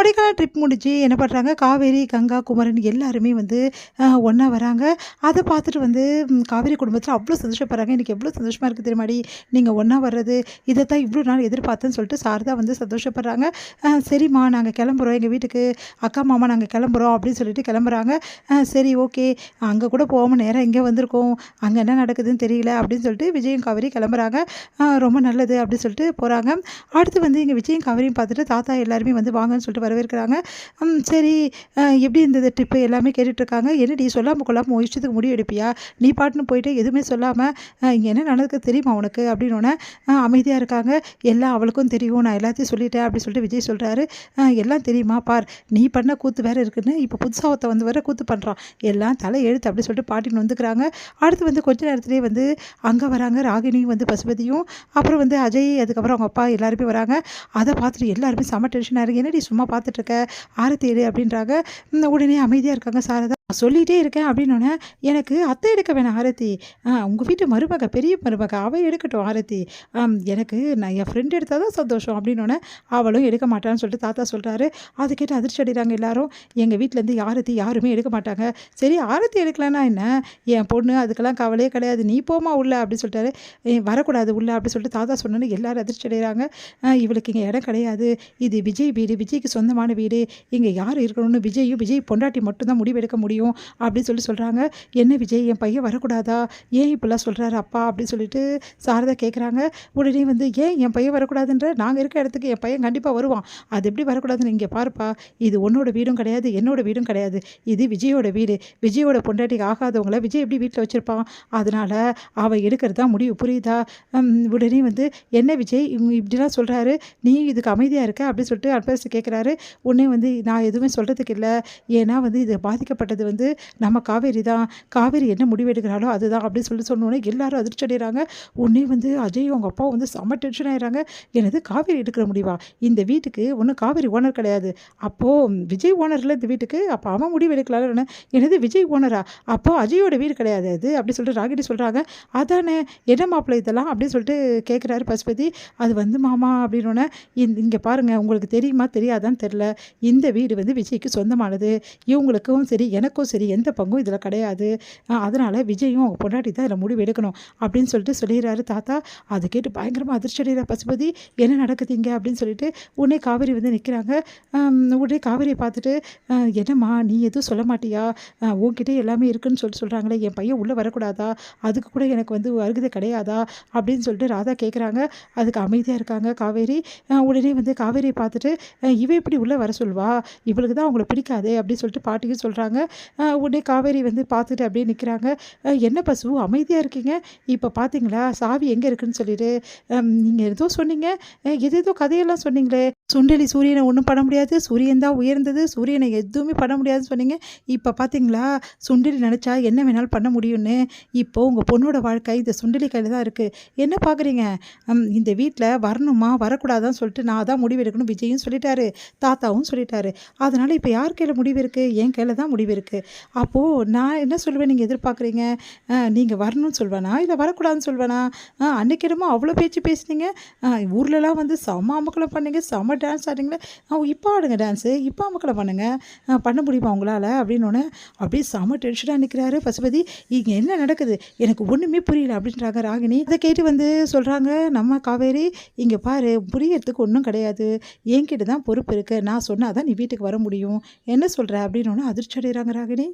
Kodaikanal trip முடிஞ்சு என்ன பண்ணுறாங்க, காவேரி, கங்கா, குமரன் எல்லாருமே வந்து ஒன்றா வராங்க. அதை பார்த்துட்டு வந்து காவேரி குடும்பத்தில் அவ்வளோ சந்தோஷப்படுறாங்க. எனக்கு எவ்வளோ சந்தோஷமாக இருக்குது தெரியுமாடி, நீங்கள் ஒன்றா வர்றது, இதை தான் இவ்வளோ நாள் எதிர்பார்த்தேன்னு சொல்லிட்டு சாரதா வந்து சந்தோஷப்படுறாங்க. சரிம்மா நாங்கள் கிளம்புறோம், எங்கள் வீட்டுக்கு அக்கா மாமா நாங்கள் கிளம்புறோம் அப்படின்னு சொல்லிட்டு கிளம்புறாங்க. சரி ஓகே, அங்கே கூட போகாமல் நேராக இங்கே வந்திருக்கோம், அங்கே என்ன நடக்குதுன்னு தெரியல அப்படின்னு சொல்லிட்டு விஜயும் காவேரி கிளம்புறாங்க. ரொம்ப நல்லது அப்படின்னு சொல்லிட்டு போகிறாங்க. அடுத்து வந்து எங்கள் விஜயும் காவேரியும் பார்த்துட்டு தாத்தா எல்லாருமே வந்து வாங்கன்னு சொல்லிட்டு வரவேற்கிறாங்க. சரி எப்படி இருந்தது ட்ரிப்பு எல்லாமே கேட்டுட்ருக்காங்க. என்னடி சொல்லாமல் கொள்ளாமல் உன் இஷ்டத்துக்கு முடிவு எடுப்பியா, நீ பாட்டுன்னு போயிட்டு எதுவுமே சொல்லாமல் இங்கே என்ன நடக்குது தெரியுமா உனக்கு அப்படின்னோடனே அமைதியாக இருக்காங்க. எல்லாம் அவளுக்கும் தெரியும், நான் எல்லாத்தையும் சொல்லிட்டேன் அப்படின்னு சொல்லிட்டு விஜய் சொல்கிறாரு. எல்லாம் தெரியுமா பார், நீ பண்ண கூத்து வேறு இருக்குன்னு இப்போ புதுசாக ஒருத்த வந்து வேறு கூத்து பண்ணுறான், எல்லாம் தலை எழுத்து அப்படின்னு சொல்லிட்டு பாட்டின்னு வந்துக்கிறாங்க. அடுத்து வந்து கொஞ்ச நேரத்துலேயே வந்து அங்கே வராங்க ராகினியும் வந்து பசுபதியும், அப்புறம் வந்து அஜய், அதுக்கப்புறம் அவங்க அப்பா எல்லாருமே வராங்க. அதை பார்த்துட்டு எல்லாருமே செம்ம டென்ஷனாக இருக்குது. என்னடி சும்மா பார்த்துட்ருக்க, ஆரத்தி எடு அப்படின்றாங்க. உடனே அமைதியாக இருக்காங்க சாரதா. சொல்லிகிட்டே இருக்கேன் அப்படின்னோடனே, எனக்கு அத்தை எடுக்க வேணாம் ஆரத்தி, உங்கள் வீட்டு மருமக, பெரிய மருமக, அவள் எடுக்கட்டும் ஆரத்தி, எனக்கு நான் என் ஃப்ரெண்ட் எடுத்தால் தான் சந்தோஷம் அப்படின்னோடனே அவளும் எடுக்க மாட்டான்னு சொல்லிட்டு தாத்தா சொல்கிறாரு. அதை கேட்டு அதிர்ச்சி அடைகிறாங்க எல்லாரும். எங்கள் வீட்டிலேருந்து ஆரத்தி யாருமே எடுக்க மாட்டாங்க, சரி ஆரத்தி எடுக்கலன்னா என்ன, என் பொண்ணு அதுக்கெல்லாம் கவலையே கிடையாது, நீ போமா உள்ள அப்படின்னு சொல்லிட்டாரு. வரக்கூடாது உள்ள அப்படின்னு சொல்லிட்டு தாத்தா சொன்னோன்னு எல்லாரும் அதிர்ச்சி அடைகிறாங்க. இவளுக்கு இங்கே இடம் கிடையாது, இது விஜய் வீடு, விஜய்க்கு சொந்தமான வீடு, இங்கே யார் இருக்கணும்னு விஜயும் விஜய் பொண்டாட்டி மட்டும்தான் முடிவெடுக்க முடியும் அப்படின்னு சொல்லி சொல்கிறாங்க. என்ன விஜய், என் பையன் வரக்கூடாதா, ஏன் இப்படிலாம் சொல்கிறாரு அப்பா அப்படின்னு சொல்லிட்டு சாரதா கேட்குறாங்க. உடனே வந்து ஏன் என் பையன் வரக்கூடாதுன்ற, நாங்கள் இருக்க இடத்துக்கு என் பையன் கண்டிப்பாக வருவான், அது எப்படி வரக்கூடாதுன்னு இங்கே பாருப்பா, இது உன்னோட வீடும் கிடையாது, என்னோட வீடும் கிடையாது, இது விஜயோட வீடு, விஜயோட பொண்டாட்டிக்கு ஆகாதவங்கள விஜய் எப்படி வீட்டில் வச்சுருப்பான், அதனால் அவள் எடுக்கிறது தான் முடிவு, புரியுதா. உடனே வந்து என்ன விஜய் இப்படிலாம் சொல்கிறாரு, நீ இதுக்கு அமைதியாக இருக்க அப்படின்னு சொல்லிட்டு அட்வைஸ் கேட்குறாரு. உடனே வந்து நான் எதுவுமே சொல்கிறதுக்கு இல்லை, ஏன்னா வந்து இது பாதிக்கப்பட்டது வந்து நம்ம காவேரி தான், காவேரி என்ன முடிவு எடுக்கிறாளோ அதுதான் அப்படின்னு சொல்லி சொன்னோன்னே எல்லாரும் அதிர்ச்சி அடைகிறாங்க. உடனே வந்து அஜய் அவங்க அப்பா வந்து செம்ம டென்ஷன் ஆகிடுறாங்க. எனது காவேரி எடுக்கிற முடிவா, இந்த வீட்டுக்கு ஒன்றும் காவேரி ஓனர் கிடையாது, அப்போது விஜய் ஓனரில் இந்த வீட்டுக்கு, அப்போ அவன் முடிவு எடுக்கலாம்னு, எனது விஜய் ஓனரா, அப்போ அஜயோட வீடு கிடையாது அது அப்படி சொல்லிட்டு ராகினி சொல்கிறாங்க. அதானே என்ன மாப்பிள்ளை இதெல்லாம் அப்படின்னு சொல்லிட்டு கேட்குறாரு பசுபதி. அது வந்து மாமா அப்படின்னோடனே, இங்கே பாருங்கள், உங்களுக்கு தெரியுமா தெரியாதான்னு தெரில, இந்த வீடு வந்து விஜய்க்கு சொந்தமானது, இவங்களுக்கும் சரி எனக்கும் சரி எந்த பங்கும் இதில் கிடையாது, அதனால் விஜயும் அவங்க பொண்டாட்டி தான் இதில் முடிவு எடுக்கணும் அப்படின்னு சொல்லிட்டு சொல்லிடுறாரு தாத்தா. அதை கேட்டு பயங்கரமாக அதிர்ச்சி அடைகிற பசுபதி, என்ன நடக்குதுங்க அப்படின்னு சொல்லிட்டு உடனே காவேரி வந்து நிற்கிறாங்க. உடனே காவேரியை பார்த்துட்டு, என்னம்மா நீ எதுவும் சொல்ல மாட்டியா, உன்கிட்ட எல்லாமே இருக்குன்னு சொல்கிறாங்களே, என் பையன் உள்ளே வரக்கூடாதா, அதுக்கு கூட எனக்கு வந்து அருகதை கிடையாதா அப்படின்னு சொல்லிட்டு ராதா கேட்குறாங்க. அதுக்கு அமைதியாக இருக்காங்க காவேரி. உடனே வந்து காவேரியை பார்த்துட்டு, இவ எப்படி உள்ளே வர சொல்வா, இவளுக்கு தான் அவங்கள பிடிக்காதே அப்படின்னு சொல்லிட்டு பாட்டியும் சொல்கிறாங்க. உடனே காவேரி வந்து பார்த்துட்டு அப்படியே நிற்கிறாங்க. என்ன பசு அமைதியாக இருக்கீங்க, இப்போ பார்த்தீங்களா சாவி எங்கே இருக்குன்னு சொல்லிட்டு, நீங்கள் ஏதோ சொன்னீங்க, ஏதோ கதையெல்லாம் சொன்னீங்களே, சுண்டெலி சூரியனை ஒன்றும் பண்ண முடியாது, சூரியன் தான் உயர்ந்தது, சூரியனை எதுவுமே பண்ண முடியாதுன்னு சொன்னீங்க, இப்போ பார்த்தீங்களா சுண்டெலி நினச்சா என்ன வேணாலும் பண்ண முடியும்னு, இப்போது உங்கள் பொண்ணோட வாழ்க்கை இந்த சுண்டெலி கையில் தான் இருக்குது, என்ன பார்க்குறீங்க, இந்த வீட்டில் வரணுமா வரக்கூடாதான்னு சொல்லிட்டு நான் தான் முடிவு எடுக்கணும், விஜயும் சொல்லிட்டாரு, தாத்தாவும் சொல்லிட்டாரு, அதனால் இப்போ யார் கையில் முடிவு இருக்குது, என் கையில் தான் முடிவு இருக்குது, அப்போது நான் என்ன சொல்லுவேன், நீங்கள் எதிர்பார்க்குறீங்க, நீங்கள் வரணும்னு சொல்வேனா இல்லை வரக்கூடாதுன்னு சொல்வேனா, அன்றைக்கி என்னமோ அவ்வளோ பேச்சு பேசுனீங்க, ஊர்லலாம் வந்து செம்ம அமக்கலம் பண்ணீங்க, செம்ம டான்ஸ் ஆடிங்களே, இப்போ ஆடுங்க டான்ஸு, இப்போ அமக்கலம் பண்ணுங்கள், பண்ண முடியுமா உங்களால் அப்படின்னோடனே அப்படியே செம்ம டென்ஷனாக நிற்கிறாரு பசுபதி. இங்கே என்ன நடக்குது எனக்கு ஒன்றுமே புரியல அப்படின்றாங்க ராகினி. அதை கேட்டு வந்து சொல்கிறாங்க நம்ம காவேரி, இங்கே பாரு புரியறதுக்கு ஒன்றும் கிடையாது, என்கிட்ட தான் பொறுப்பு இருக்குது, நான் சொன்னால் தான் நீ வீட்டுக்கு வர முடியும், என்ன சொல்கிற அப்படின்னோடனே அதிர்ச்சி அடைகிறாங்க ராகினி.